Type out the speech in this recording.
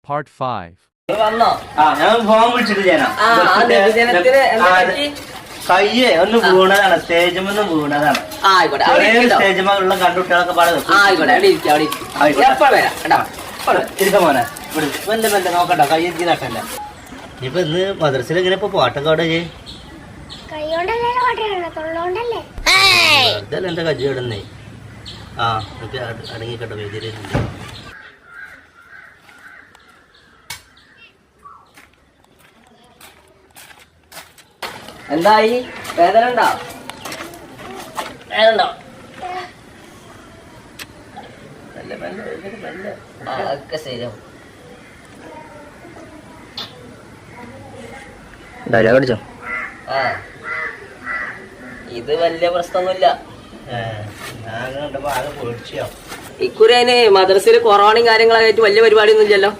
Part 5. ഞാൻ phone വിളിച്ചിട്ട് ചെയ്യാനാ കയ്യേ ഒന്ന് വീണതാണ് സ്റ്റേജുമെന്ന് വീണതാണ് സ്റ്റേജുമുള്ള കണ്ടുകുട്ടികളൊക്കെ പാടും മോനെ മെല്ലെ മെല്ലെ നോക്കണ്ട കൈ എനിക്ക് നട്ടല്ല ഇപ്പൊ ഇന്ന് മദ്രസയിൽ എങ്ങനെ ഇപ്പൊ പാട്ടൊക്കെ അവിടെ ഇതല്ല എന്റെ കജ്ജി ഇടുന്നേ ആ എനിക്ക് അടങ്ങിക്കട്ടെ വേദിയില് എന്തായി വേദന ഉണ്ടോ ശരിയാവും കടിച്ചോ ഇത് വലിയ പ്രശ്നമൊന്നുമില്ല ഞാൻ കണ്ടപ്പോ ആകെ പേടിച്ചോ ഇക്കുറി അതിന് മദ്രസയിൽ കൊറോണയും കാര്യങ്ങളൊക്കെ ആയിട്ട് വലിയ പരിപാടിയൊന്നും ഇല്ലല്ലോ